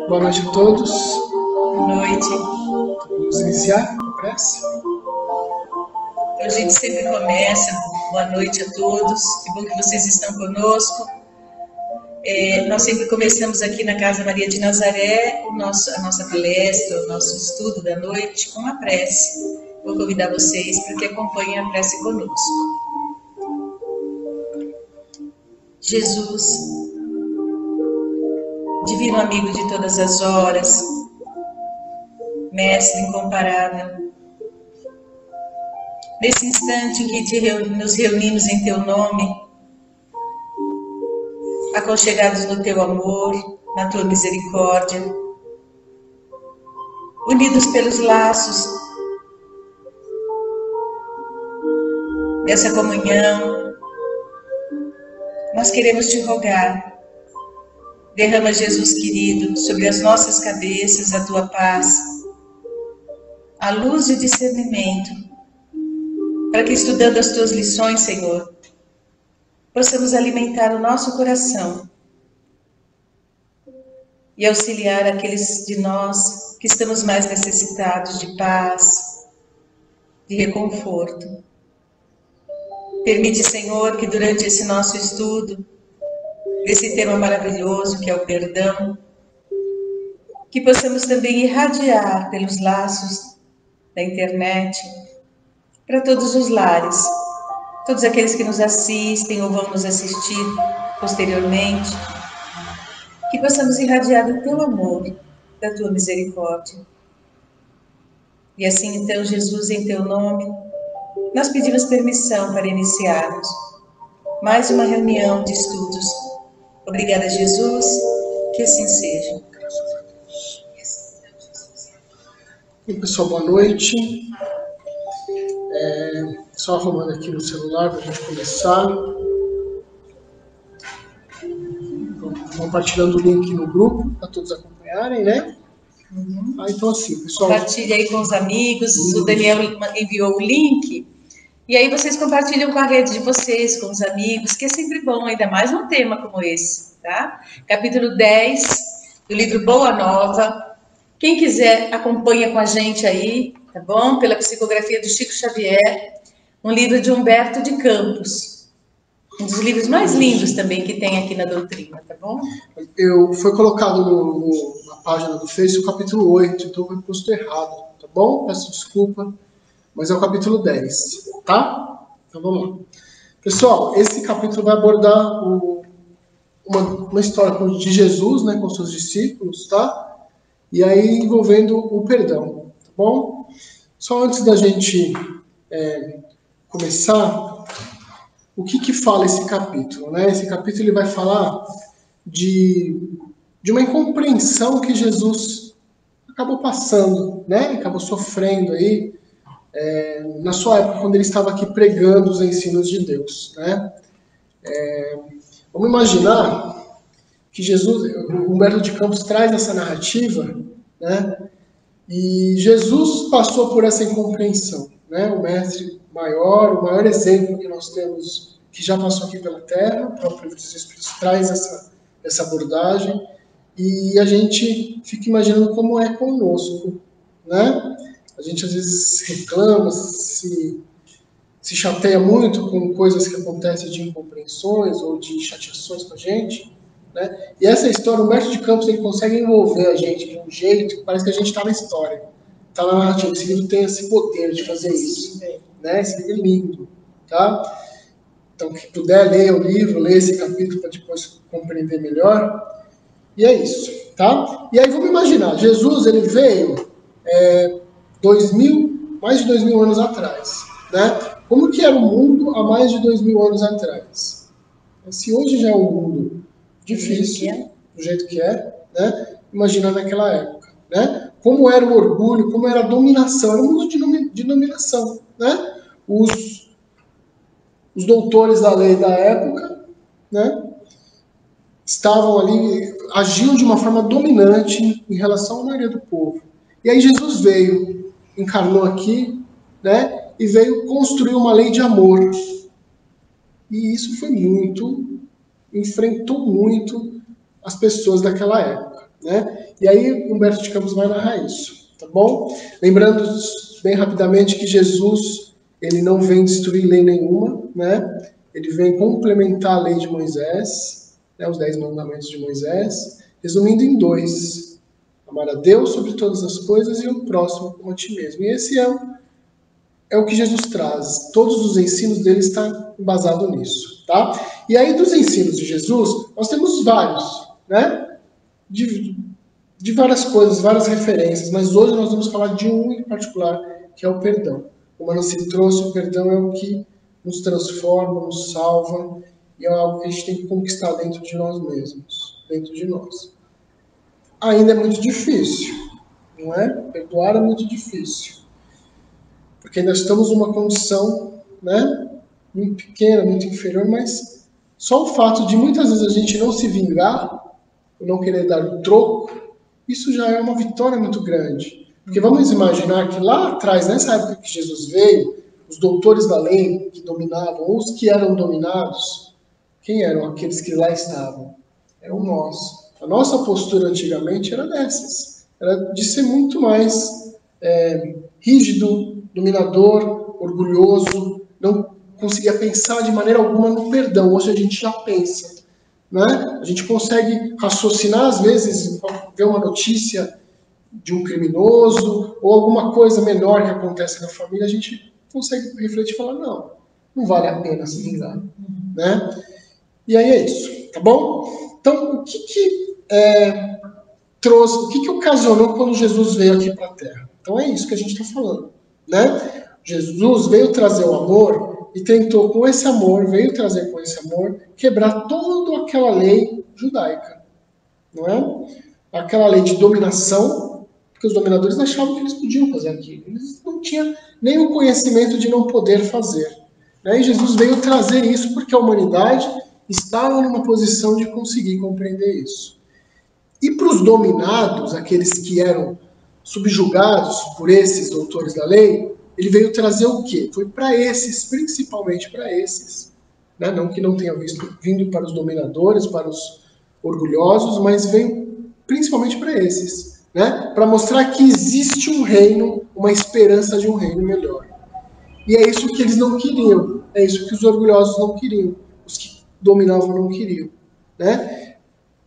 Boa noite a todos. Boa noite. Vamos iniciar a prece? Então, a gente sempre começa. Boa noite a todos. Que bom que vocês estão conosco. Nós sempre começamos aqui na Casa Maria de Nazaré a nossa palestra, o nosso estudo da noite com a prece. Vou convidar vocês para que acompanhem a prece conosco. Jesus, divino amigo de todas as horas, mestre incomparável, nesse instante em que nos reunimos em teu nome, aconchegados no teu amor, na tua misericórdia, unidos pelos laços dessa comunhão, nós queremos te rogar. Derrama, Jesus querido, sobre as nossas cabeças a tua paz, a luz e o discernimento, para que, estudando as tuas lições, Senhor, possamos alimentar o nosso coração e auxiliar aqueles de nós que estamos mais necessitados de paz, de reconforto. Permite, Senhor, que durante esse nosso estudo, desse tema maravilhoso que é o perdão, que possamos também irradiar pelos laços da internet para todos os lares, todos aqueles que nos assistem ou vão nos assistir posteriormente, que possamos irradiar do teu amor, da tua misericórdia. E assim, então, Jesus, em teu nome, nós pedimos permissão para iniciarmos mais uma reunião de estudos. Obrigada, Jesus, que assim seja. E pessoal, boa noite. Só arrumando aqui no celular para a gente começar. Compartilhando o link no grupo para todos acompanharem, né? Então assim, pessoal. Compartilha aí com os amigos. O Daniel enviou o link. E aí vocês compartilham com a rede de vocês, com os amigos, que é sempre bom, ainda mais num tema como esse, tá? Capítulo 10 do livro Boa Nova. Quem quiser, acompanha com a gente aí, tá bom? Pela psicografia do Chico Xavier, um livro de Humberto de Campos. Um dos livros mais lindos também que tem aqui na doutrina, tá bom? Foi colocado na página do Face o capítulo 8, então foi posto errado, tá bom? Peço desculpa. Mas é o capítulo 10, tá? Então vamos lá. Pessoal, esse capítulo vai abordar uma história de Jesus, né, com seus discípulos, tá? E aí envolvendo o perdão, tá bom? Só antes da gente começar, o que fala esse capítulo, né? Esse capítulo ele vai falar de uma incompreensão que Jesus acabou passando, né? Acabou sofrendo aí, na sua época, quando ele estava aqui pregando os ensinos de Deus, né? Vamos imaginar que Jesus, o Humberto de Campos traz essa narrativa, né? E Jesus passou por essa incompreensão, né? O mestre maior, o maior exemplo que nós temos, que já passou aqui pela Terra, o próprio Livro dos Espíritos traz essa abordagem, e a gente fica imaginando como é conosco, né? A gente às vezes reclama, se chateia muito com coisas que acontecem de incompreensões ou de chateações com a gente, né? E essa história, o Humberto de Campos, ele consegue envolver a gente de um jeito que parece que a gente está na história, está na narrativa. Esse livro tem esse poder de fazer isso, né? Esse livro é lindo, tá? Então, quem puder, leia o livro, leia esse capítulo para depois compreender melhor. E é isso, tá? E aí vamos imaginar, Jesus, ele veio mais de 2000 anos atrás, né? Como que era o mundo há mais de 2000 anos atrás? Se hoje já é um mundo difícil, do jeito que é, né? Imagina naquela época, né? Como era o orgulho, como era a dominação, era um mundo de dominação, né? Os doutores da lei da época, né? Estavam ali, agiam de uma forma dominante em relação à maioria do povo. E aí Jesus veio, encarnou aqui, né? E veio construir uma lei de amor. E isso foi enfrentou muito as pessoas daquela época, né? E aí Humberto de Campos vai narrar isso, tá bom? Lembrando bem rapidamente que Jesus, ele não vem destruir lei nenhuma, né? Ele vem complementar a lei de Moisés, né? Os 10 mandamentos de Moisés, resumindo em 2: amar a Deus sobre todas as coisas e o próximo como a ti mesmo. E esse é o que Jesus traz. Todos os ensinos dele estão basados nisso, tá? E aí dos ensinos de Jesus, nós temos vários, né? De várias coisas, várias referências, mas hoje nós vamos falar de um em particular, que é o perdão. Como a Nancy trouxe, o perdão é o que nos transforma, nos salva, e é algo que a gente tem que conquistar dentro de nós mesmos, dentro de nós. Ainda é muito difícil, não é? Perdoar é muito difícil, porque nós estamos numa condição, né, muito pequena, muito inferior, mas só o fato de muitas vezes a gente não se vingar, não querer dar o troco, isso já é uma vitória muito grande. Porque vamos imaginar que lá atrás, nessa época que Jesus veio, os doutores da lei que dominavam, ou os que eram dominados, quem eram aqueles que lá estavam? Eram nós. A nossa postura antigamente era dessas. Era de ser muito mais rígido, dominador, orgulhoso, não conseguia pensar de maneira alguma no perdão. Hoje a gente já pensa, né? A gente consegue raciocinar, às vezes, ver uma notícia de um criminoso ou alguma coisa menor que acontece na família, a gente consegue refletir e falar, não vale a pena se vingar, né? E aí é isso, tá bom? Então, o que trouxe, o que ocasionou quando Jesus veio aqui para a Terra? Então é isso que a gente está falando, né? Jesus veio trazer o amor e tentou com esse amor, veio trazer com esse amor, quebrar toda aquela lei judaica, não é? Aquela lei de dominação, porque os dominadores achavam que eles podiam fazer aquilo. Eles não tinham nem o conhecimento de não poder fazer, né? E Jesus veio trazer isso porque a humanidade estava numa posição de conseguir compreender isso. E para os dominados, aqueles que eram subjugados por esses doutores da lei, ele veio trazer o quê? Foi para esses, principalmente para esses, né? Não que não tenha vindo para os dominadores, para os orgulhosos, mas veio principalmente para esses, né? Para mostrar que existe um reino, uma esperança de um reino melhor. E é isso que eles não queriam, é isso que os orgulhosos não queriam, os que dominavam não queriam, né?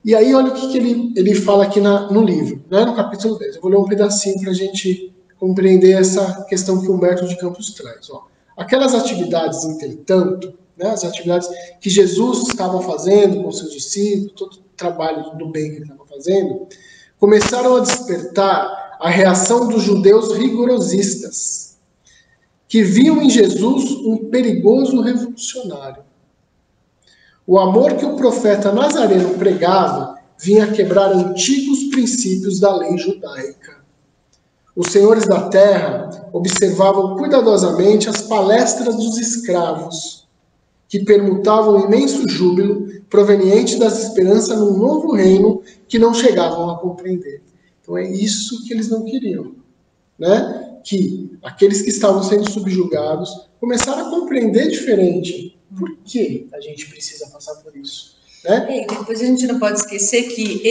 E aí olha o que ele fala aqui no livro, né? No capítulo 10. Eu vou ler um pedacinho para a gente compreender essa questão que Humberto de Campos traz. Ó. Aquelas atividades, entretanto, né, as atividades que Jesus estava fazendo com seus discípulos, todo o trabalho do bem que ele estava fazendo, começaram a despertar a reação dos judeus rigorosistas, que viam em Jesus um perigoso revolucionário. O amor que o profeta Nazareno pregava vinha quebrar antigos princípios da lei judaica. Os senhores da terra observavam cuidadosamente as palestras dos escravos, que permutavam imenso júbilo proveniente das esperanças num novo reino que não chegavam a compreender. Então é isso que eles não queriam, né? Que aqueles que estavam sendo subjugados começaram a compreender diferente. Por que a gente precisa passar por isso? Né? E depois a gente não pode esquecer que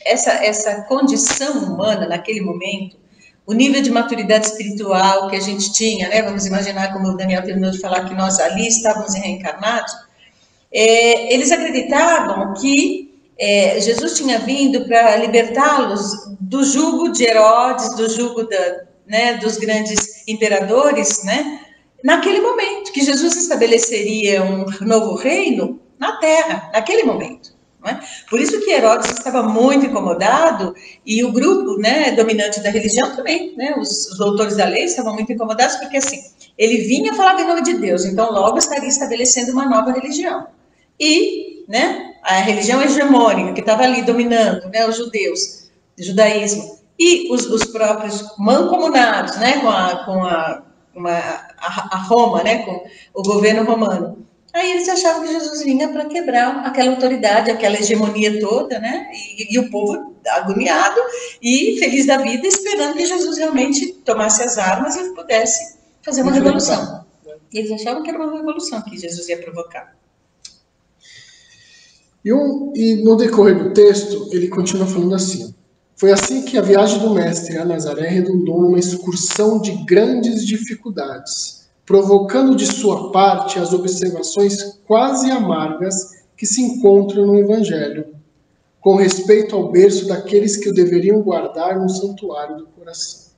essa condição humana, naquele momento, o nível de maturidade espiritual que a gente tinha, né? Vamos imaginar, como o Daniel terminou de falar, que nós ali estávamos reencarnados, eles acreditavam que Jesus tinha vindo para libertá-los do jugo de Herodes, do jugo dos grandes imperadores, né? Naquele momento, que Jesus estabeleceria um novo reino na Terra, naquele momento. Não é? Por isso que Herodes estava muito incomodado e o grupo, né, dominante da religião também, né, os doutores da lei estavam muito incomodados porque assim, ele vinha falar em nome de Deus, então logo estaria estabelecendo uma nova religião. E, né, a religião hegemônica que estava ali dominando, né, os judeus, o judaísmo, e os próprios mancomunados, né, com a Roma, né, com o governo romano. Aí eles achavam que Jesus vinha para quebrar aquela autoridade, aquela hegemonia toda, né, e o povo agoniado e feliz da vida, esperando que Jesus realmente tomasse as armas e pudesse fazer uma revolução. E eles achavam que era uma revolução que Jesus ia provocar. E no decorrer do texto, ele continua falando assim: foi assim que a viagem do mestre a Nazaré redundou numa excursão de grandes dificuldades, provocando de sua parte as observações quase amargas que se encontram no Evangelho, com respeito ao berço daqueles que o deveriam guardar no santuário do coração.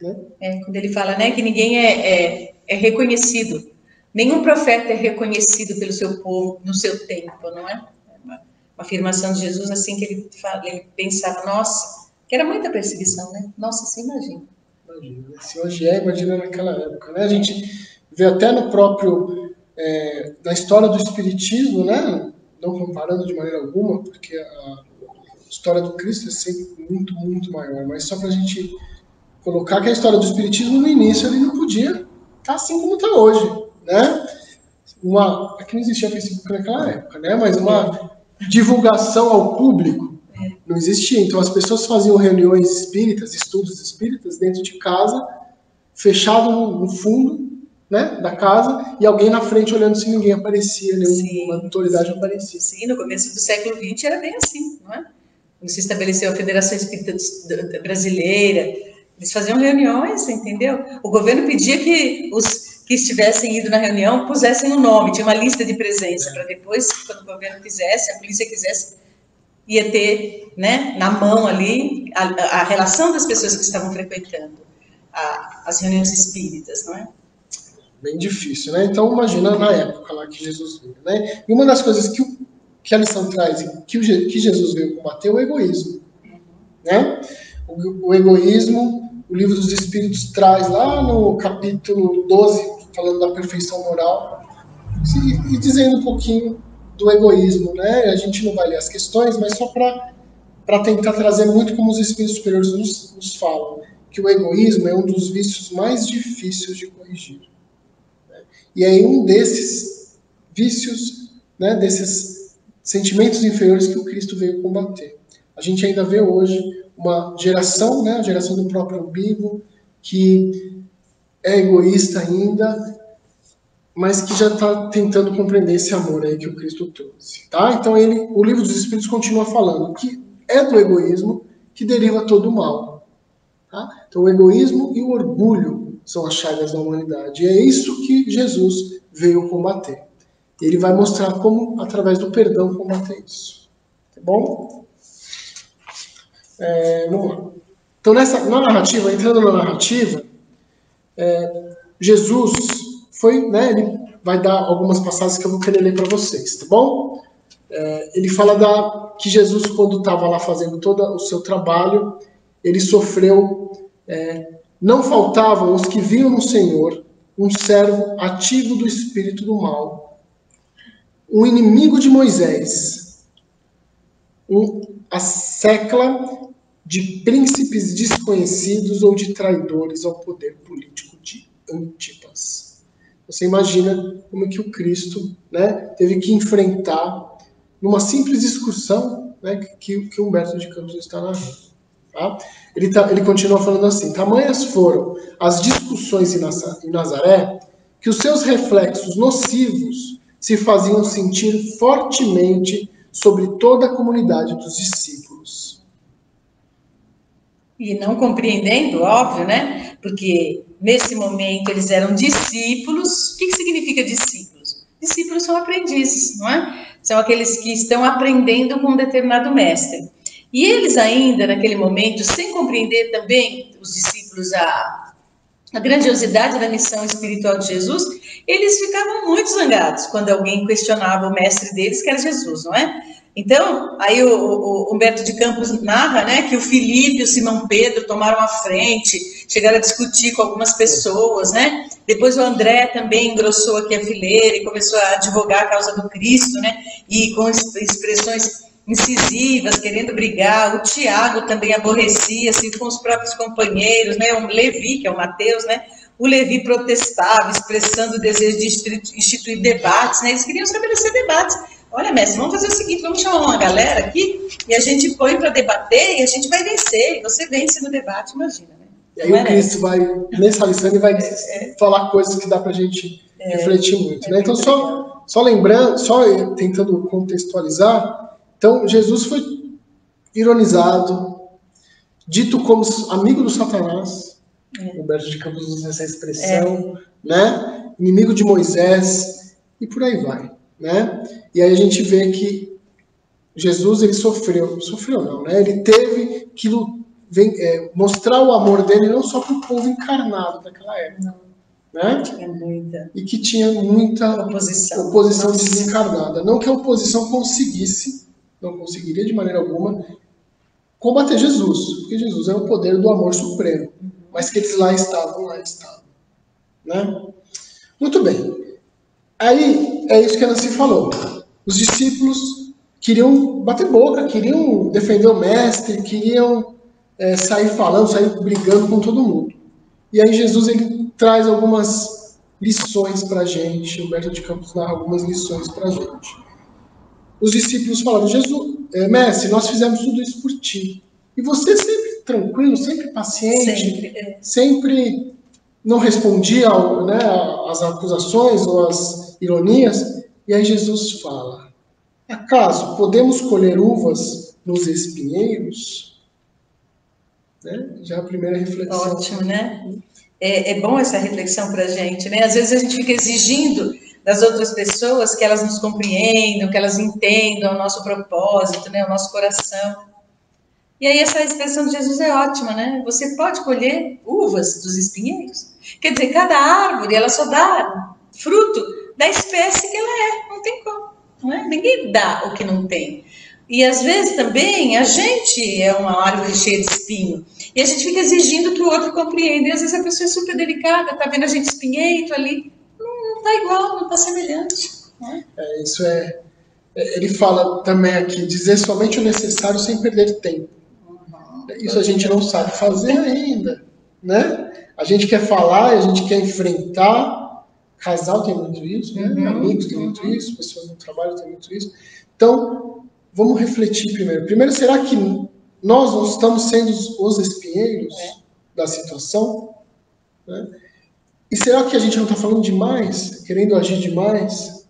Né? Quando ele fala, né, que ninguém é reconhecido, nenhum profeta é reconhecido pelo seu povo no seu tempo, não é? Uma afirmação de Jesus assim que ele pensava, nossa, que era muita perseguição, né? Nossa, você imagina. Imagina, se hoje imagina naquela época, né? A gente vê até no próprio, na história do Espiritismo, né? Não comparando de maneira alguma, porque a história do Cristo é sempre muito, muito maior, mas só para a gente colocar que a história do Espiritismo no início ele não podia estar assim como está hoje, né? Aqui não existia Facebook naquela época, né? Mas uma divulgação ao público não existia. Então as pessoas faziam reuniões espíritas, estudos espíritas dentro de casa, fechado no fundo, né, da casa, e alguém na frente olhando se ninguém aparecia, nenhuma autoridade aparecia. Sim, no começo do século XX era bem assim, não é? Quando se estabeleceu a Federação Espírita Brasileira, eles faziam reuniões, entendeu? O governo pedia que os que estivessem indo na reunião pusessem o nome, tinha uma lista de presença, para depois, quando o governo quisesse, a polícia quisesse, ia ter, né, na mão ali a relação das pessoas que estavam frequentando as reuniões espíritas, não é? Bem difícil, né? Então imagina na época lá que Jesus veio, né? E uma das coisas que a lição traz e que Jesus veio combater é o egoísmo, né? O egoísmo, o Livro dos Espíritos traz lá no capítulo 12, falando da perfeição moral, e dizendo um pouquinho do egoísmo, né? A gente não vai ler as questões, mas só para tentar trazer muito como os Espíritos Superiores nos falam, que o egoísmo é um dos vícios mais difíceis de corrigir. E é um desses vícios, né, desses sentimentos inferiores que o Cristo veio combater. A gente ainda vê hoje uma geração, né, a geração do próprio umbigo, que é egoísta ainda, mas que já está tentando compreender esse amor aí que o Cristo trouxe. Tá? Então o Livro dos Espíritos continua falando que é do egoísmo que deriva todo o mal. Tá? Então o egoísmo e o orgulho são as chagas da humanidade. E é isso que Jesus veio combater. Ele vai mostrar como, através do perdão, combater isso. Tá bom? Vamos lá. Então, na narrativa, entrando na narrativa, Jesus foi, né, ele vai dar algumas passagens que eu vou querer ler para vocês, tá bom? Ele fala que Jesus, quando estava lá fazendo todo o seu trabalho, ele sofreu... não faltavam os que viam no Senhor um servo ativo do espírito do mal, um inimigo de Moisés, a secla de príncipes desconhecidos ou de traidores ao poder político de Antipas. Você imagina como que o Cristo, né, teve que enfrentar numa simples discussão, né, que Humberto de Campos está narrando. Tá? Ele continua falando assim: tamanhas foram as discussões em Nazaré que os seus reflexos nocivos se faziam sentir fortemente sobre toda a comunidade dos discípulos. E não compreendendo, óbvio, né? Porque nesse momento eles eram discípulos. O que significa discípulos? Discípulos são aprendizes, não é? São aqueles que estão aprendendo com um determinado mestre. E eles ainda, naquele momento, sem compreender também, os discípulos, a grandiosidade da missão espiritual de Jesus, eles ficavam muito zangados quando alguém questionava o mestre deles, que era Jesus, não é? Então, aí o Humberto de Campos narra, né, que o Filipe e o Simão Pedro tomaram a frente, chegaram a discutir com algumas pessoas, né? Depois o André também engrossou aqui a fileira e começou a advogar a causa do Cristo, né? E com expressões incisivas, querendo brigar. O Tiago também aborrecia-se com os próprios companheiros, né? O Levi, que é o Mateus, né? O Levi protestava, expressando o desejo de instituir debates, né? Eles queriam estabelecer debates. Olha, mestre, vamos fazer o seguinte, vamos chamar uma galera aqui e a gente põe para debater e a gente vai vencer. E você vence no debate, imagina, né? E aí o Cristo vai, nessa lição, ele vai falar coisas que dá para a gente refletir muito, né? Então, só Só lembrando, só tentando contextualizar, então Jesus foi ironizado, dito como amigo do Satanás, Humberto de Campos usa essa expressão, né? Inimigo de Moisés, e por aí vai, né? E aí a gente vê que Jesus, ele sofreu não, né? Ele teve que mostrar o amor dele não só para o povo encarnado daquela época, né? E que tinha muita oposição desencarnada. Não que a oposição não conseguiria de maneira alguma combater Jesus, porque Jesus é o poder do amor supremo, mas que eles lá estavam, né? Muito bem. Aí, é isso que a Nancy falou. Os discípulos queriam bater boca, queriam defender o mestre, queriam sair falando, sair brigando com todo mundo. E aí Jesus, ele traz algumas lições pra gente, Humberto de Campos narra algumas lições pra gente. Os discípulos falaram, Jesus, mestre, nós fizemos tudo isso por ti. E você sempre tranquilo, sempre paciente, sempre não respondia, né, às acusações ou às ironias. E aí Jesus fala, acaso podemos colher uvas nos espinheiros? Né? Já a primeira reflexão. Ótimo, né? É bom essa reflexão para a gente, né? Às vezes a gente fica exigindo das outras pessoas que elas nos compreendam, que elas entendam o nosso propósito, né? O nosso coração. E aí essa expressão de Jesus é ótima, né? Você pode colher uvas dos espinheiros. Quer dizer, cada árvore, ela só dá fruto da espécie que ela é. Não tem como, não é? Ninguém dá o que não tem. E às vezes também a gente é uma árvore cheia de espinho. E a gente fica exigindo que o outro compreenda. E às vezes a pessoa é super delicada, tá vendo a gente espinheito ali. Não tá igual, não tá semelhante. Não é? Isso ele fala também aqui, dizer somente o necessário sem perder tempo. Isso a gente não sabe fazer ainda, né? A gente quer falar, a gente quer enfrentar. Casal tem muito isso, né? Amigos tem muito isso, pessoas no trabalho tem muito isso. Então, vamos refletir primeiro. Primeiro, será que nós não estamos sendo os espinheiros da situação? Né? E será que a gente não está falando demais, querendo agir demais?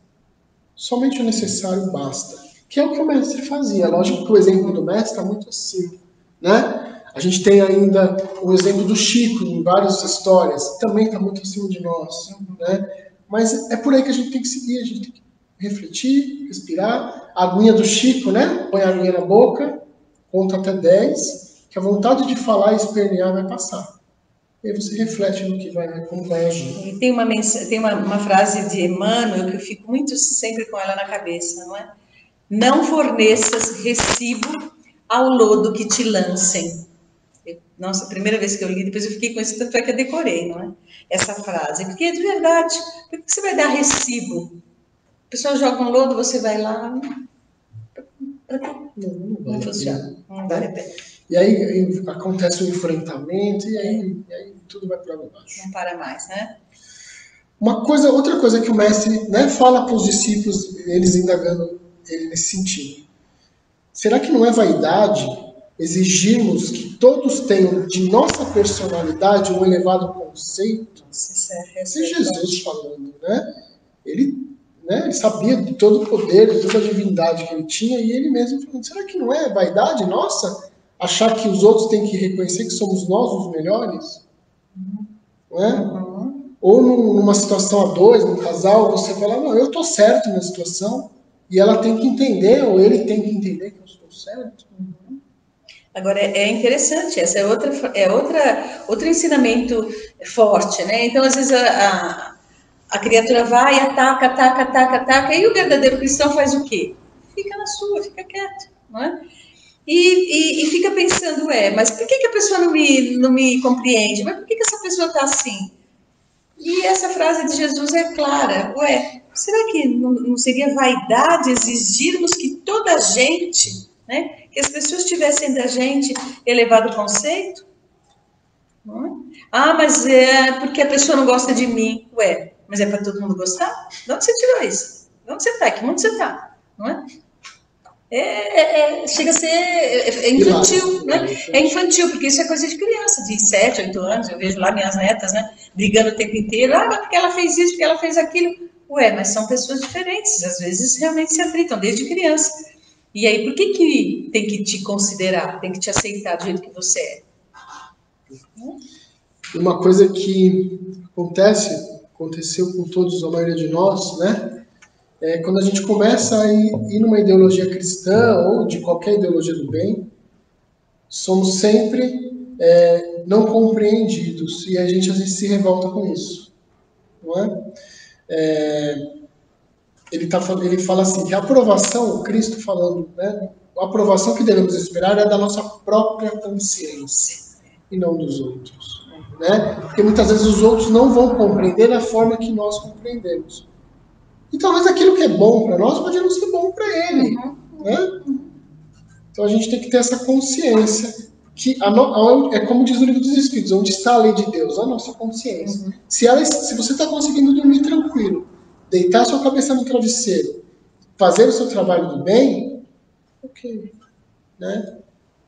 Somente o necessário basta. Que é o que o mestre fazia. Lógico que o exemplo do mestre está muito acima. Né? A gente tem ainda o exemplo do Chico em várias histórias, também está muito acima de nós. Né? Mas é por aí que a gente tem que seguir, a gente tem que refletir, respirar. A aguinha do Chico, né? Põe a aguinha na boca, conta até 10, que a vontade de falar e espernear vai passar. E aí você reflete no que como vai agir. E tem uma frase de Emmanuel que eu fico muito sempre com ela na cabeça, não é? Não forneças recibo ao lodo que te lancem. Nossa, a primeira vez que eu li, depois eu fiquei com isso, tanto é que eu decorei, não é? Essa frase, porque é de verdade. Por que você vai dar recibo? A pessoa joga um lodo, você vai lá... Não funciona, não vale a pena. E aí acontece o enfrentamento e aí tudo vai para baixo. Não para mais, né? Outra coisa que o mestre, né, fala para os discípulos, eles indagando ele nesse sentido. Será que não é vaidade exigirmos que todos tenham de nossa personalidade um elevado conceito? Esse é Jesus falando, né? Ele sabia de todo o poder, de toda a divindade que ele tinha, e ele mesmo falando, será que não é vaidade nossa achar que os outros têm que reconhecer que somos nós os melhores? Não é? Ou numa situação a dois, num casal, você fala, não, eu estou certo na situação, e ela tem que entender, ou ele tem que entender que eu estou certo. Agora, é interessante, essa é outro ensinamento forte, né? Então, às vezes, a criatura vai, ataca, e o verdadeiro cristão faz o quê? Fica na sua, fica quieto, não é? E fica pensando, mas por que a pessoa não me compreende? Mas por que essa pessoa está assim? E essa frase de Jesus é clara, será que não seria vaidade exigirmos que toda a gente, né, que as pessoas tivessem da gente elevado conceito? Não é? Mas é porque a pessoa não gosta de mim. Mas é para todo mundo gostar? De onde você tirou isso? De onde você está? Que mundo você está? Não é? Chega a ser infantil, né? É infantil, porque isso é coisa de criança, de 7, 8 anos. Eu vejo lá minhas netas, né, brigando o tempo inteiro. Mas porque ela fez isso, porque ela fez aquilo. Ué, mas são pessoas diferentes, às vezes realmente se atritam desde criança. E aí, por que tem que te considerar, tem que te aceitar do jeito que você é? Uma coisa que aconteceu com todos, a maioria de nós, né? É quando a gente começa a ir numa ideologia cristã ou de qualquer ideologia do bem, somos sempre não compreendidos e a gente às vezes se revolta com isso, não é? Ele fala assim, que a aprovação, Cristo falando, né? A aprovação que devemos esperar é da nossa própria consciência e não dos outros, né? Porque muitas vezes os outros não vão compreender da forma que nós compreendemos. E talvez aquilo que é bom para nós pode não ser bom para ele, né? Então a gente tem que ter essa consciência que é como diz o Livro dos Espíritos, onde está a lei de Deus, a nossa consciência. Se você está conseguindo dormir tranquilo, deitar sua cabeça no travesseiro, fazer o seu trabalho do bem, ok, né?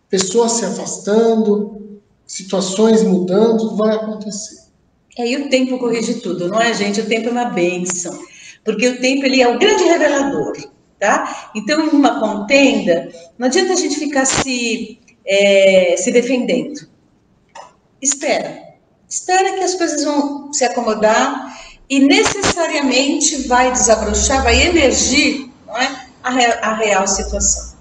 Pessoas se afastando, situações mudando, vai acontecer. E o tempo corrige tudo, não é, gente? O tempo é uma bênção, porque o tempo ele é o grande revelador, tá? Então, em uma contenda, não adianta a gente ficar se defendendo. Espera que as coisas vão se acomodar e necessariamente vai desabrochar, vai emergir, não é, a real situação.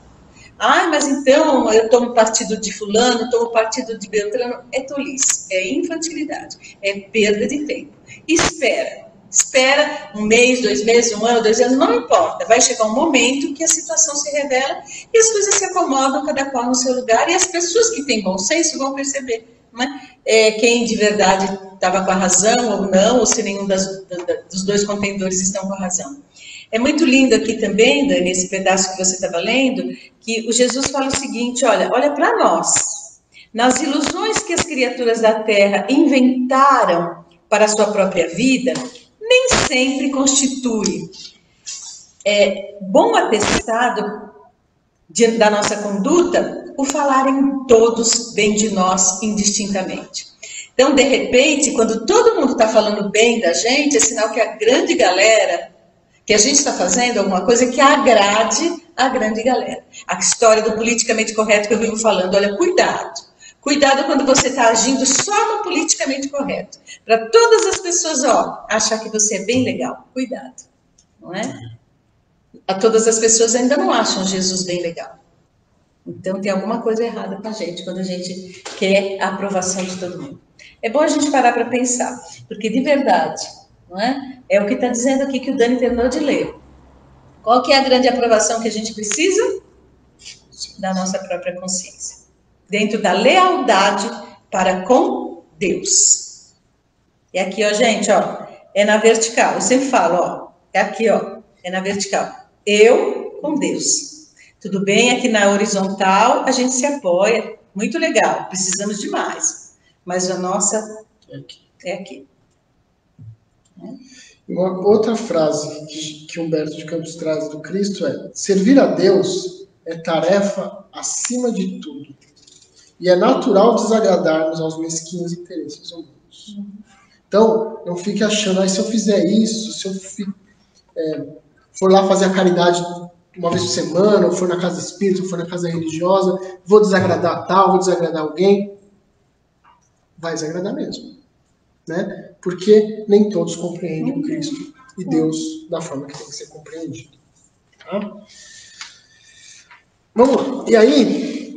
Mas então eu tomo partido de fulano, tomo partido de Beltrano. É tolice, é infantilidade, é perda de tempo. Espera 1 mês, 2 meses, 1 ano, 2 anos, não importa. Vai chegar um momento que a situação se revela e as coisas se acomodam, cada qual no seu lugar, e as pessoas que têm bom senso vão perceber, né? Quem de verdade estava com a razão ou não, ou se nenhum dos dois contendores estão com a razão. É muito lindo aqui também, Dani, esse pedaço que você estava lendo, que o Jesus fala o seguinte, olha para nós. Nas ilusões que as criaturas da Terra inventaram para a sua própria vida, nem sempre constitui bom atestado da nossa conduta o falarem todos bem de nós indistintamente. Então, de repente, quando todo mundo está falando bem da gente, é sinal que a grande galera, que a gente está fazendo alguma coisa que agrade a grande galera. A história do politicamente correto que eu vivo falando, olha, cuidado quando você está agindo só no politicamente correto. Para todas as pessoas, achar que você é bem legal. Cuidado, não é? A todas as pessoas ainda não acham Jesus bem legal. Então tem alguma coisa errada com a gente quando a gente quer a aprovação de todo mundo. É bom a gente parar para pensar, porque de verdade, não é? É o que está dizendo aqui que o Dani terminou de ler. Qual que é a grande aprovação que a gente precisa? Da nossa própria consciência. Dentro da lealdade para com Deus. E aqui, gente, é na vertical. Eu sempre falo, é aqui, é na vertical. Eu com Deus. Tudo bem, aqui na horizontal a gente se apoia. Muito legal, precisamos de mais. Mas a nossa é aqui. Uma outra frase que Humberto de Campos traz do Cristo é: servir a Deus é tarefa acima de tudo. E é natural desagradarmos aos mesquinhos interesses humanos. Então, não fique achando, se eu fizer isso, se eu for lá fazer a caridade uma vez por semana, ou for na casa espírita, ou for na casa religiosa, vou desagradar vou desagradar alguém. Vai desagradar mesmo. Né? Porque nem todos compreendem o Cristo e Deus da forma que tem que ser compreendido. Tá? Vamos lá. E aí,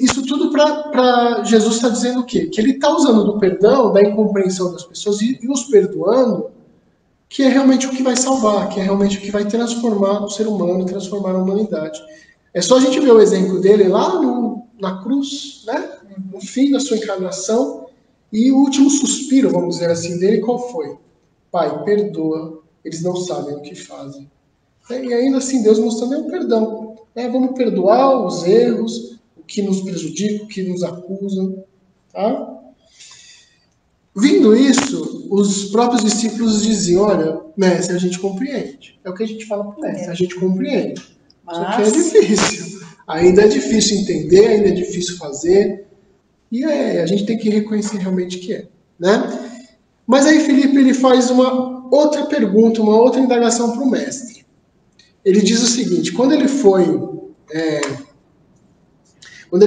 isso tudo para Jesus está dizendo o quê? Que ele está usando do perdão, da incompreensão das pessoas e os perdoando, que é realmente o que vai salvar, que é realmente o que vai transformar o ser humano, transformar a humanidade. É só a gente ver o exemplo dele lá na cruz, né? No fim da sua encarnação, e o último suspiro, vamos dizer assim, dele, qual foi? Pai, perdoa, eles não sabem o que fazem. E ainda assim, Deus mostrando o perdão. Vamos perdoar os erros, o que nos prejudica, o que nos acusa. Tá? Vindo isso, os próprios discípulos diziam, olha, mestre, a gente compreende. É o que a gente fala para o mestre, a gente compreende. Só que é difícil. Ainda é difícil entender, ainda é difícil fazer. E a gente tem que reconhecer realmente que é. Né? Mas aí Felipe ele faz uma outra pergunta, uma outra indagação para o mestre. Ele diz o seguinte: quando ele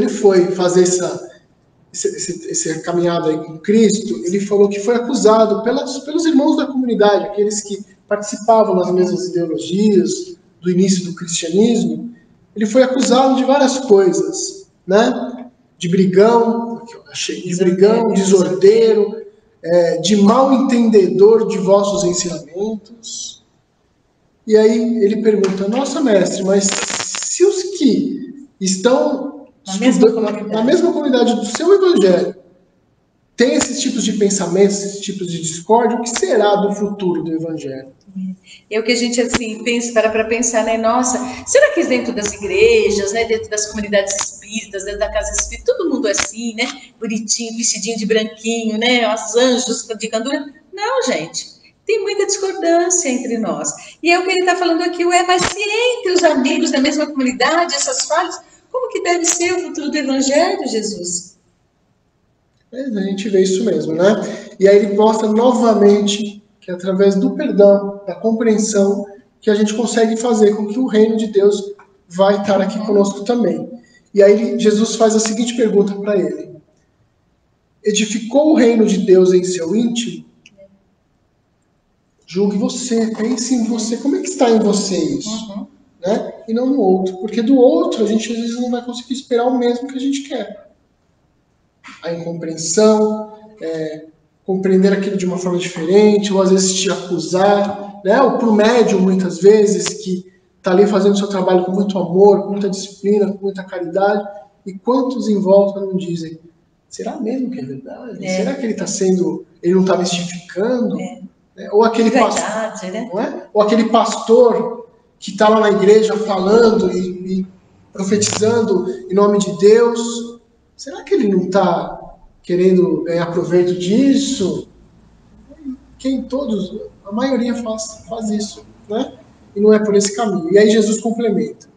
foi fazer essa caminhada aí com Cristo, ele falou que foi acusado pelos irmãos da comunidade, aqueles que participavam das mesmas ideologias do início do cristianismo. Ele foi acusado de várias coisas, né? De brigão, desordeiro, de mal entendedor de vossos ensinamentos. E aí ele pergunta: nossa, mestre, mas se os que estão na mesma comunidade do seu evangelho têm esses tipos de pensamentos, esses tipos de discórdia, o que será do futuro do evangelho? É o que a gente assim para pensar, né? Nossa, será que dentro das igrejas, né, dentro das comunidades espíritas, dentro da casa espírita, todo mundo é assim, né? Bonitinho, vestidinho de branquinho, né? Os anjos de candura? Não, gente. Tem muita discordância entre nós. E é o que ele está falando aqui, mas se entre os amigos da mesma comunidade, essas falhas, como que deve ser o futuro do evangelho, Jesus? A gente vê isso mesmo, né? E aí ele mostra novamente que através do perdão, da compreensão, que a gente consegue fazer com que o reino de Deus vai estar aqui conosco também. E aí Jesus faz a seguinte pergunta para ele: edificou o reino de Deus em seu íntimo? Julgue você, pense em você, como é que está em você isso? Né? E não no outro, porque do outro a gente às vezes não vai conseguir esperar o mesmo que a gente quer. A incompreensão, compreender aquilo de uma forma diferente, ou às vezes te acusar, né? Ou para o médium, muitas vezes, que está ali fazendo o seu trabalho com muito amor, com muita disciplina, com muita caridade, e quantos em volta não dizem: será mesmo que é verdade? Será que ele não está mistificando? Né? Ou aquele pastor, né? Não é? Ou aquele pastor que está lá na igreja falando e profetizando em nome de Deus, será que ele não está querendo ganhar proveito disso? A maioria faz isso, né? E não é por esse caminho. E aí Jesus complementa: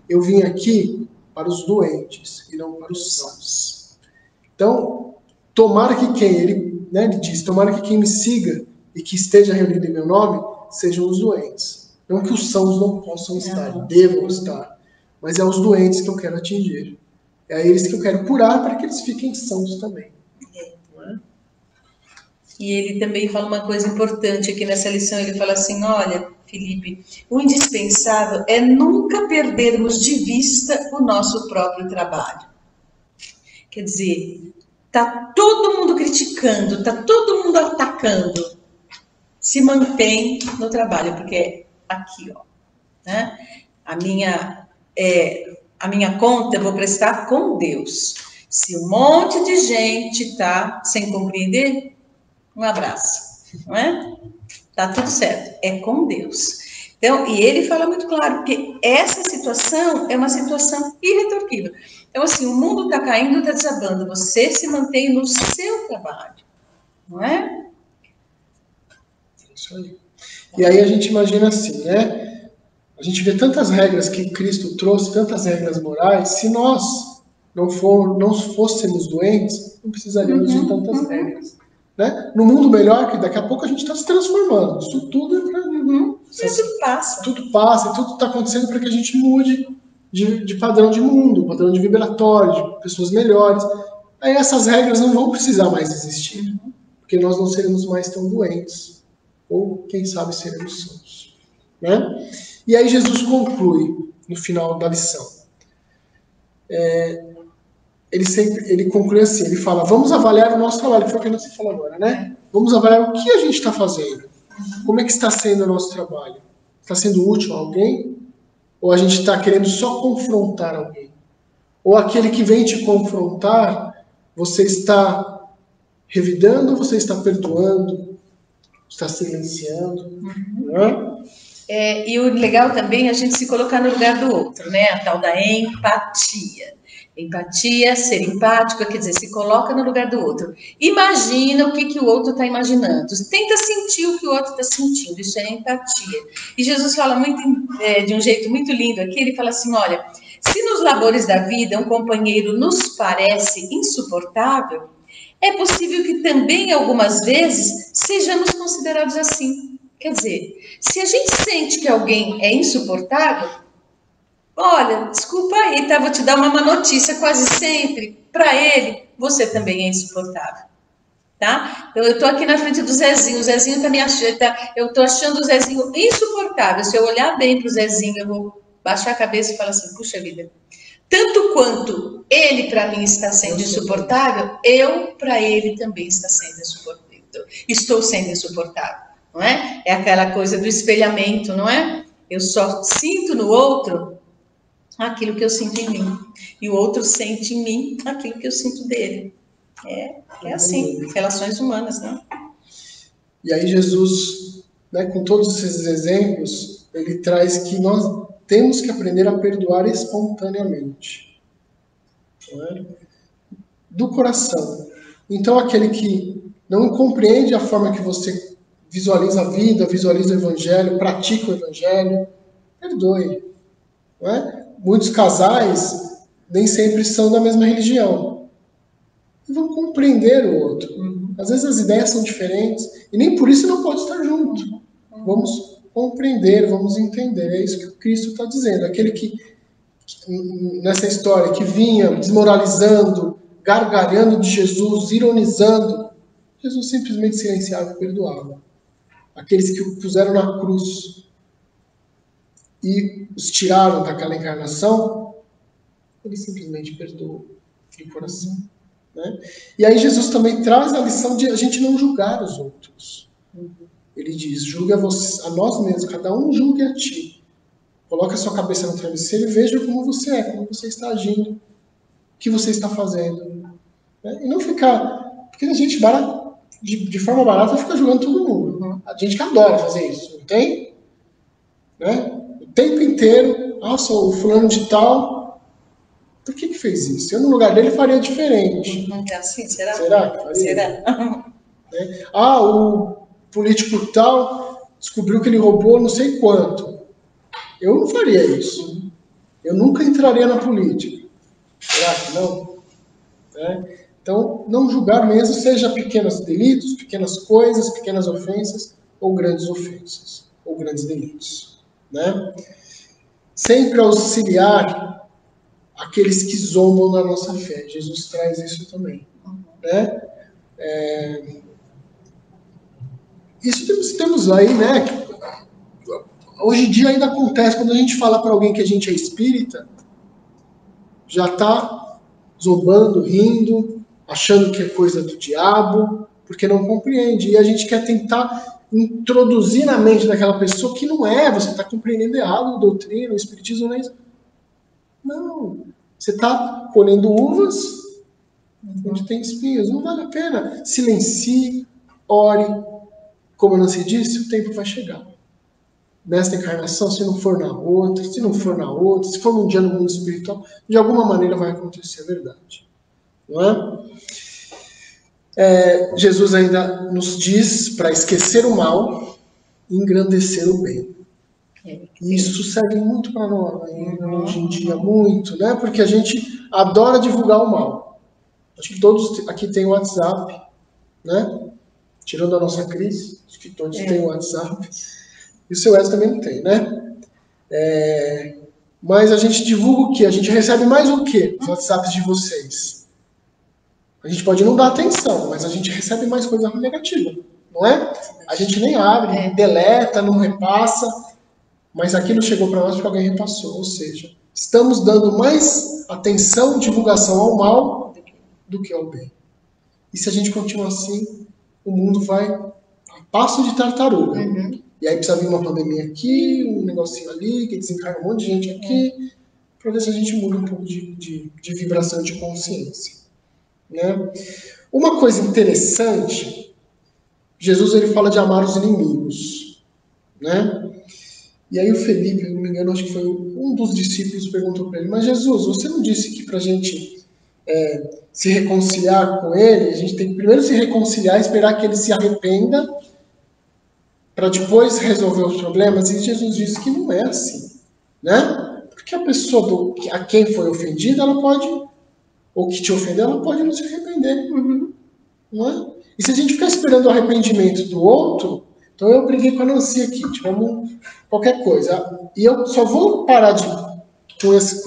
eu vim aqui para os doentes e não para os sãos. Então, tomara que ele diz, tomara que quem me siga e que esteja reunido em meu nome sejam os doentes. Não que os sãos não possam estar, devam estar, mas é os doentes que eu quero atingir. É eles que eu quero curar para que eles fiquem sãos também. E ele também fala uma coisa importante aqui nessa lição. Ele fala assim: olha, Felipe, o indispensável é nunca perdermos de vista o nosso próprio trabalho. Quer dizer, tá todo mundo criticando, tá todo mundo atacando. Se mantém no trabalho, porque aqui, ó, né? A minha conta eu vou prestar com Deus. Se um monte de gente tá sem compreender, um abraço, não é? Tá tudo certo, é com Deus. Então, e ele fala muito claro que essa situação é uma situação irretorquível. Então, assim, o mundo está caindo, está desabando, você se mantém no seu trabalho, não é? Isso aí. E aí a gente imagina assim, né? A gente vê tantas regras que Cristo trouxe, tantas regras morais. Se nós não fôssemos doentes, não precisaríamos de tantas regras. Né? No mundo melhor, que daqui a pouco a gente está se transformando. Isso tudo é para... tudo passa. Tudo passa, e tudo está acontecendo para que a gente mude de padrão de mundo, padrão de vibratório, de pessoas melhores. Aí essas regras não vão precisar mais existir, porque nós não seremos mais tão doentes. Ou, quem sabe, seremos sãos. Né? E aí Jesus conclui, no final da lição. Ele conclui assim, ele fala: vamos avaliar o nosso trabalho, que foi o que você falou agora, né? Vamos avaliar o que a gente está fazendo. Como é que está sendo o nosso trabalho? Está sendo útil a alguém? Ou a gente está querendo só confrontar alguém? Ou aquele que vem te confrontar, você está revidando ou você está perdoando? Está silenciando? Né? E o legal também é a gente se colocar no lugar do outro, né? A tal da empatia. Empatia, ser empático, quer dizer, se coloca no lugar do outro. Imagina o que o outro está imaginando. Tenta sentir o que o outro está sentindo. Isso é empatia. E Jesus fala de um jeito muito lindo aqui. Ele fala assim: olha, se nos labores da vida um companheiro nos parece insuportável, é possível que também algumas vezes sejamos considerados assim. Quer dizer, se a gente sente que alguém é insuportável, olha, desculpa aí, tá? Vou te dar uma má notícia quase sempre. Para ele, você também é insuportável. Tá? Eu tô aqui na frente do Zezinho, o Zezinho tá me achando, eu tô achando o Zezinho insuportável. Se eu olhar bem pro Zezinho, eu vou baixar a cabeça e falar assim, puxa vida, tanto quanto ele para mim está sendo insuportável, eu para ele também estou sendo insuportável, não é? É aquela coisa do espelhamento, não é? Eu só sinto no outro aquilo que eu sinto em mim, e o outro sente em mim aquilo que eu sinto dele. É assim, relações humanas, né? E aí Jesus, né, com todos esses exemplos, ele traz que nós temos que aprender a perdoar espontaneamente. Não é? Do coração. Então, aquele que não compreende a forma que você visualiza a vida, visualiza o evangelho, pratica o evangelho, perdoe. Não é? Muitos casais nem sempre são da mesma religião. E vão compreender o outro. Às vezes as ideias são diferentes e nem por isso não pode estar junto. Vamos compreender, vamos entender. É isso que o Cristo está dizendo. Aquele que, nessa história, que vinha desmoralizando, gargalhando de Jesus, ironizando, Jesus simplesmente silenciava e perdoava. Aqueles que o puseram na cruz e os tiraram daquela encarnação, ele simplesmente perdoou de coração. Né? E aí Jesus também traz a lição de a gente não julgar os outros. Ele diz, julgue a nós mesmos, cada um julgue a ti. Coloque a sua cabeça no travesseiro e veja como você é, como você está agindo, o que você está fazendo. Né? E não ficar... Porque a gente, de forma barata, fica julgando todo mundo. A gente que adora fazer isso, não tem? Né? O tempo inteiro, nossa, o fulano de tal... Por que fez isso? Eu, no lugar dele, faria diferente. Assim, será? Será que faria? Será? Né? O político tal descobriu que ele roubou não sei quanto. Eu não faria isso. Eu nunca entraria na política. Será que não? Né? Então, não julgar mesmo, seja pequenos delitos, pequenas coisas, pequenas ofensas, ou grandes ofensas, ou grandes delitos. Né? Sempre auxiliar aqueles que zombam da nossa fé. Jesus traz isso também. Né? Isso temos aí, né? Hoje em dia ainda acontece, quando a gente fala para alguém que a gente é espírita, já está zombando, rindo, achando que é coisa do diabo, porque não compreende. E a gente quer tentar introduzir na mente daquela pessoa que não é, você está compreendendo errado a doutrina, o espiritismo não é isso. Não, você está colhendo uvas onde tem espinhos, não vale a pena. Silencie, ore, como não se disse, o tempo vai chegar. Nesta encarnação, se não for na outra, se não for na outra, se for num dia no mundo espiritual, de alguma maneira vai acontecer a verdade. Não é? Jesus ainda nos diz para esquecer o mal e engrandecer o bem. E isso serve muito para nós ainda hoje em dia, muito, né? Porque a gente adora divulgar o mal. Acho que todos aqui têm o WhatsApp, né? Tirando a nossa crise, acho que todos têm o WhatsApp. E o seu Edson também não tem, né? Mas a gente divulga o quê? A gente recebe mais o quê? Os WhatsApps de vocês. A gente pode não dar atenção, mas a gente recebe mais coisa negativa, não é? A gente nem abre, deleta, não repassa, mas aquilo chegou para nós porque alguém repassou. Ou seja, estamos dando mais atenção, divulgação ao mal do que ao bem. E se a gente continuar assim, o mundo vai a passo de tartaruga. E aí precisa vir uma pandemia aqui, um negocinho ali, que desencarna um monte de gente aqui, para ver se a gente muda um pouco de vibração de consciência. Né? Uma coisa interessante, Jesus ele fala de amar os inimigos. Né? E aí o Felipe, não me engano, acho que foi um dos discípulos, perguntou para ele, mas Jesus, você não disse que para a gente se reconciliar com ele, a gente tem que primeiro se reconciliar, esperar que ele se arrependa, para depois resolver os problemas? E Jesus disse que não é assim, né? Porque a pessoa a quem foi ofendida, ela pode, ou que te ofendeu, ela pode não se arrepender, não é? E se a gente ficar esperando o arrependimento do outro, Então eu briguei com a Nancy aqui, tivemos qualquer coisa. E eu só vou parar com esse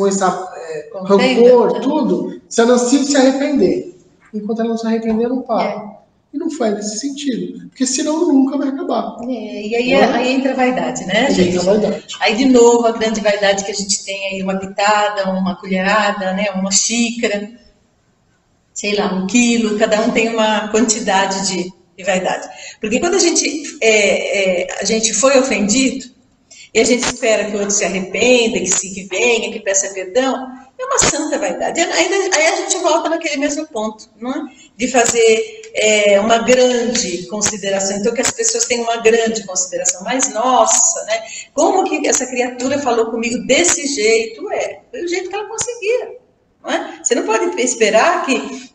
rancor, tudo, se a Nancy se arrepender. Enquanto ela não se arrepender, eu não paro. E não foi nesse sentido. Porque senão nunca vai acabar. E aí entra a vaidade, né, gente? Entra a vaidade. Aí, de novo, a grande vaidade que a gente tem aí, uma pitada, uma colherada, né, uma xícara, sei lá, 1 quilo, cada um tem uma quantidade de vaidade. Porque quando a gente foi ofendido, e a gente espera que o outro se arrependa, que venha, que peça perdão, é uma santa vaidade. Aí a gente volta naquele mesmo ponto, não é? De fazer uma grande consideração. Então, que as pessoas tenham uma grande consideração. Mas, nossa, né? Como que essa criatura falou comigo desse jeito? Foi o jeito que ela conseguia. Não é? Você não pode esperar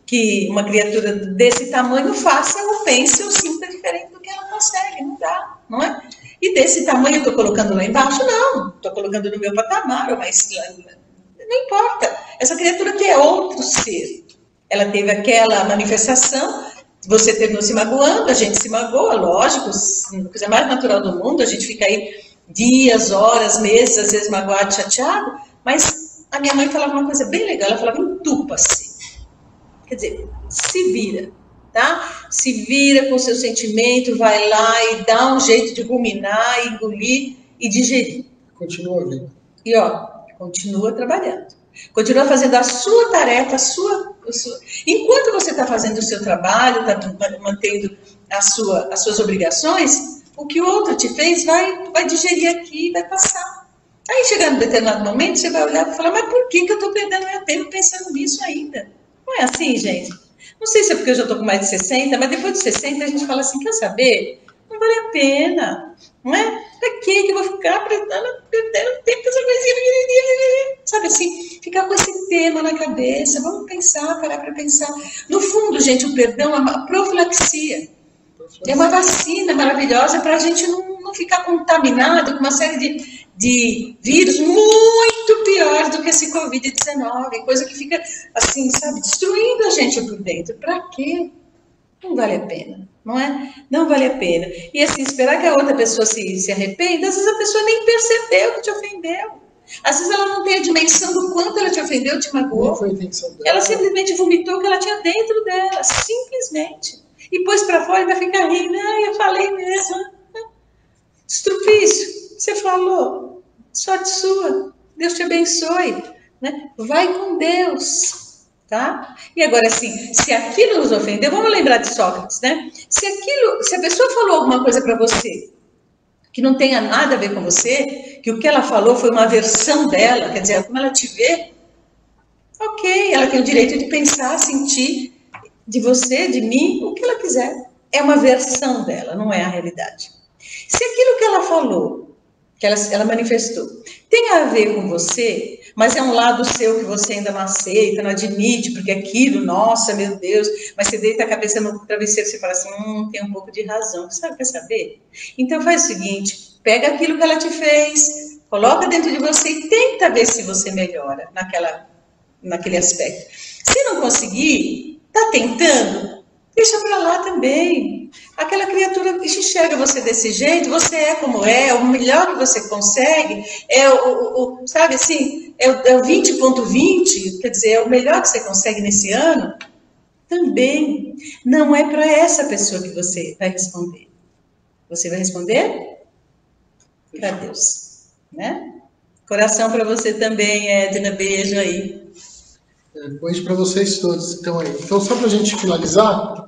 que uma criatura desse tamanho faça ou pense ou sinta diferente do que ela consegue. Não dá, não é? E desse tamanho eu estou colocando lá embaixo? Não, estou colocando no meu patamar, ou mais não importa. Essa criatura que é outro ser. Ela teve aquela manifestação, você terminou se magoando, a gente se magoa, lógico, a coisa mais natural do mundo, a gente fica aí dias, horas, meses, às vezes magoado, chateado, mas a minha mãe falava uma coisa bem legal, ela falava, entupa-se. Quer dizer, se vira. Tá? Se vira com o seu sentimento, vai lá e dá um jeito de ruminar, engolir e digerir. Continua vindo. E continua trabalhando. Continua fazendo a sua tarefa, enquanto você está fazendo o seu trabalho, está mantendo as suas obrigações, o que o outro te fez vai digerir aqui, vai passar. Aí, chegando em determinado momento, você vai olhar e falar, mas por que eu estou perdendo meu tempo pensando nisso ainda? Não é assim, gente? Não sei se é porque eu já estou com mais de 60, mas depois de 60 a gente fala assim, quer saber? Não vale a pena, não é? Pra que eu vou ficar perdendo tempo com essa coisinha? Sabe assim, ficar com esse tema na cabeça, vamos pensar, parar para pensar. No fundo, gente, o perdão é uma profilaxia. É uma vacina maravilhosa para a gente não ficar contaminado com uma série de vírus muito piores do que esse Covid-19, coisa que fica, assim, sabe, destruindo a gente por dentro. Para quê? Não vale a pena, não é? Não vale a pena. E assim, esperar que a outra pessoa se arrependa, às vezes a pessoa nem percebeu que te ofendeu. Às vezes ela não tem a dimensão do quanto ela te ofendeu, te magoou. Não foi a intenção dela. Ela simplesmente vomitou o que ela tinha dentro dela, simplesmente. E pôs para fora e vai ficar rindo. Eu falei mesmo. Estrupício, você falou. Sorte sua. Deus te abençoe. Né? Vai com Deus. Tá? E agora, assim, se aquilo nos ofendeu, vamos lembrar de Sócrates, né? Se a pessoa falou alguma coisa para você que não tenha nada a ver com você, que o que ela falou foi uma versão dela, quer dizer, como ela te vê, ok, ela tem o direito de pensar, sentir de você, de mim, o que ela quiser. É uma versão dela, não é a realidade. Se aquilo que ela falou, que ela manifestou, tem a ver com você, mas é um lado seu que você ainda não aceita, não admite, porque aquilo, nossa, meu Deus, mas você deita a cabeça no travesseiro e você fala assim, tem um pouco de razão, sabe, quer saber? Então faz o seguinte, pega aquilo que ela te fez, coloca dentro de você e tenta ver se você melhora naquele aspecto. Se não conseguir, tá tentando? Deixa pra lá também. Aquela criatura que enxerga você desse jeito, você é como é o melhor que você consegue, sabe assim, é o 20.20, quer dizer, é o melhor que você consegue nesse ano, também não é para essa pessoa que você vai responder. Você vai responder para Deus, né? Coração para você também, Edna, beijo aí. Beijo para vocês todos que estão aí. Então, só para a gente finalizar,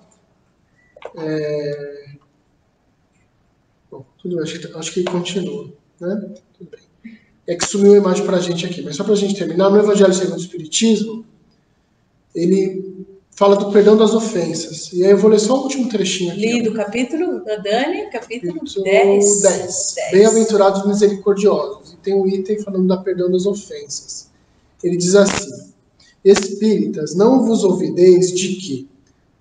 bom, tudo bem, acho que continua, né? Tudo bem. É que sumiu a imagem para a gente aqui, mas só para a gente terminar, no Evangelho segundo o Espiritismo, ele fala do perdão das ofensas. E aí eu vou ler só o último trechinho aqui. Lindo, capítulo da Dani, capítulo 10. Bem-aventurados misericordiosos. E tem um item falando da perdão das ofensas. Ele diz assim: Espíritas, não vos ouvideis de que,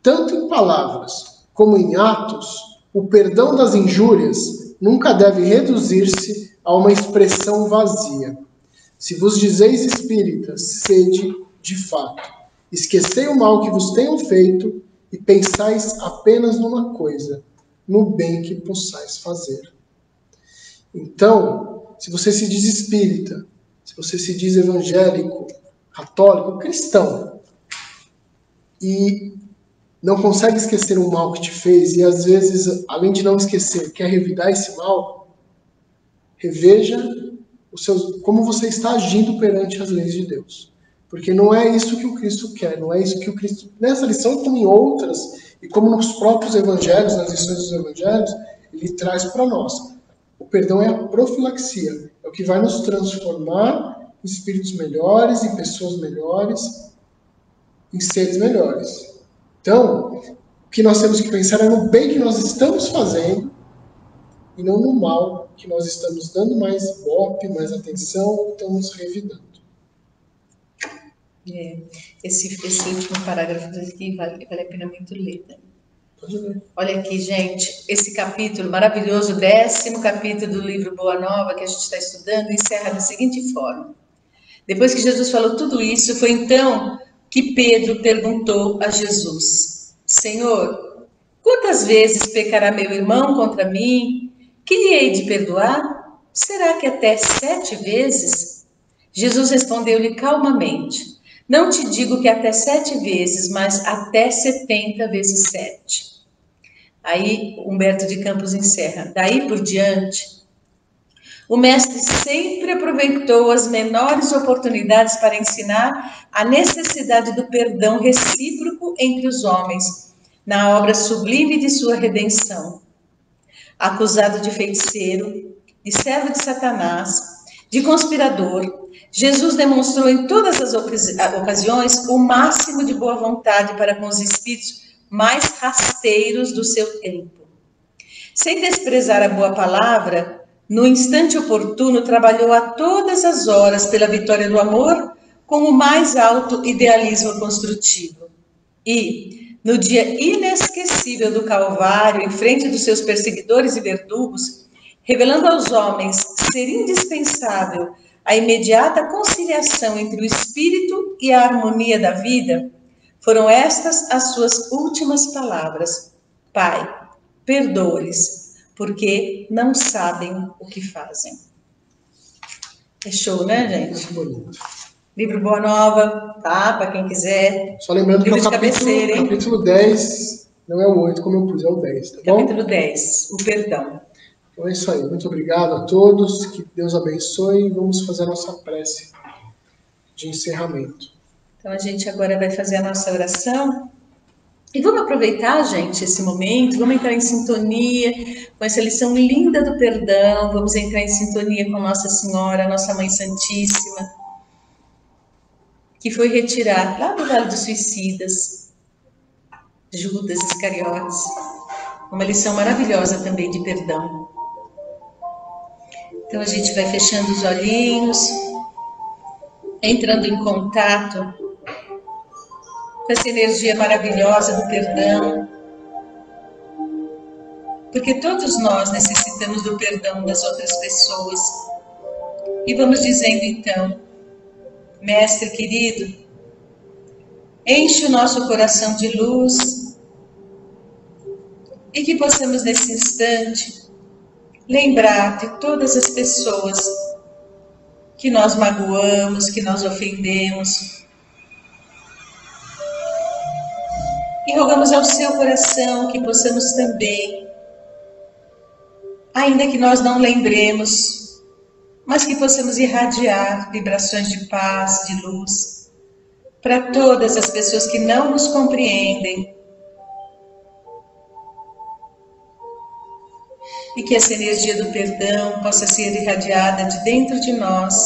tanto em palavras como em atos, o perdão das injúrias nunca deve reduzir-se a uma expressão vazia. Se vos dizeis espíritas, sede de fato. Esquecei o mal que vos tenham feito e pensais apenas numa coisa: no bem que possais fazer. Então, se você se diz espírita, se você se diz evangélico, católico, cristão, e não consegue esquecer o mal que te fez, e às vezes, além de não esquecer, quer revidar esse mal, reveja como você está agindo perante as leis de Deus. Porque não é isso que o Cristo quer, não é isso que o Cristo... Nessa lição, como em outras, e como nos próprios evangelhos, nas lições dos evangelhos, ele traz para nós. O perdão é a profilaxia, é o que vai nos transformar em espíritos melhores, em pessoas melhores, em seres melhores. Então, o que nós temos que pensar é no bem que nós estamos fazendo e não no mal que nós estamos dando mais ibope, mais atenção, estamos revidando. Esse último parágrafo aqui vale a pena muito ler. Né? Pode ler. Olha aqui, gente, esse capítulo maravilhoso, 10º capítulo do livro Boa Nova, que a gente está estudando, encerra da seguinte forma. Depois que Jesus falou tudo isso, foi então que Pedro perguntou a Jesus: Senhor, quantas vezes pecará meu irmão contra mim? Que lhe hei de perdoar? Será que até 7 vezes? Jesus respondeu-lhe calmamente: Não te digo que até 7 vezes, mas até 70 vezes 7. Aí Humberto de Campos encerra: daí por diante, o mestre sempre aproveitou as menores oportunidades para ensinar a necessidade do perdão recíproco entre os homens, na obra sublime de sua redenção. Acusado de feiticeiro, de servo de Satanás, de conspirador, Jesus demonstrou em todas as ocasiões o máximo de boa vontade para com os espíritos mais rasteiros do seu tempo. Sem desprezar a boa palavra, no instante oportuno trabalhou a todas as horas pela vitória do amor com o mais alto idealismo construtivo. E, no dia inesquecível do Calvário, em frente dos seus perseguidores e verdugos, revelando aos homens ser indispensável a imediata conciliação entre o espírito e a harmonia da vida, foram estas as suas últimas palavras: Pai, perdoa-lhes, porque não sabem o que fazem. É show, né, gente? Muito bonito. Livro Boa Nova, tá? Para quem quiser. Só lembrando Livro que é o capítulo 10, não é o 8 como eu pus, é o 10, tá bom? Capítulo 10, o perdão. Então é isso aí. Muito obrigado a todos. Que Deus abençoe. Vamos fazer a nossa prece de encerramento. Então a gente agora vai fazer a nossa oração. E vamos aproveitar, gente, esse momento, vamos entrar em sintonia com essa lição linda do perdão, vamos entrar em sintonia com Nossa Senhora, Nossa Mãe Santíssima, que foi retirar lá do Vale dos Suicidas, Judas Iscariotes, uma lição maravilhosa também de perdão. Então a gente vai fechando os olhinhos, entrando em contato com essa energia maravilhosa do perdão, porque todos nós necessitamos do perdão das outras pessoas. E vamos dizendo então: Mestre querido, enche o nosso coração de luz e que possamos nesse instante lembrar de todas as pessoas que nós magoamos, que nós ofendemos. E rogamos ao seu coração que possamos também, ainda que nós não lembremos, mas que possamos irradiar vibrações de paz, de luz, para todas as pessoas que não nos compreendem. E que essa energia do perdão possa ser irradiada de dentro de nós.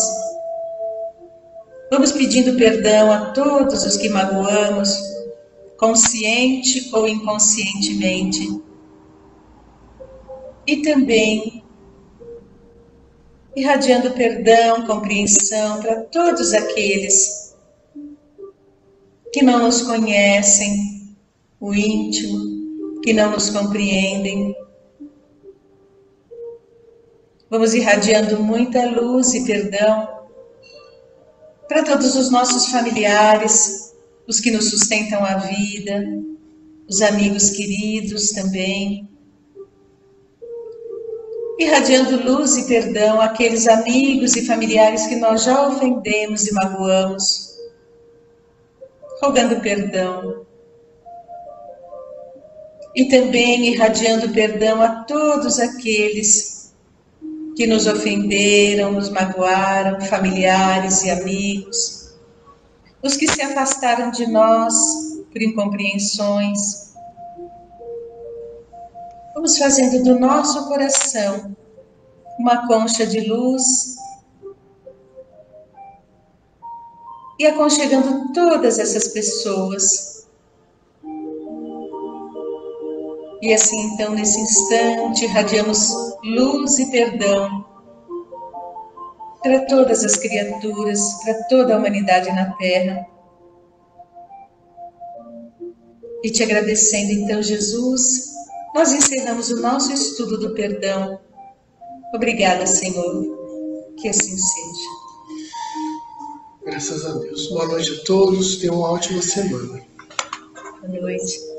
Vamos pedindo perdão a todos os que magoamos, consciente ou inconscientemente. E também irradiando perdão, compreensão para todos aqueles que não nos conhecem, o íntimo, que não nos compreendem. Vamos irradiando muita luz e perdão para todos os nossos familiares, os que nos sustentam a vida, os amigos queridos também. irradiando luz e perdão àqueles amigos e familiares que nós já ofendemos e magoamos, rogando perdão. E também irradiando perdão a todos aqueles que nos ofenderam, nos magoaram, familiares e amigos, os que se afastaram de nós por incompreensões. Vamos fazendo do nosso coração uma concha de luz e aconchegando todas essas pessoas. E assim, então, nesse instante, irradiamos luz e perdão para todas as criaturas, para toda a humanidade na Terra. E te agradecendo, então, Jesus, nós encerramos o nosso estudo do perdão. Obrigada, Senhor. Que assim seja. Graças a Deus. Boa noite a todos. Tenham uma ótima semana. Boa noite.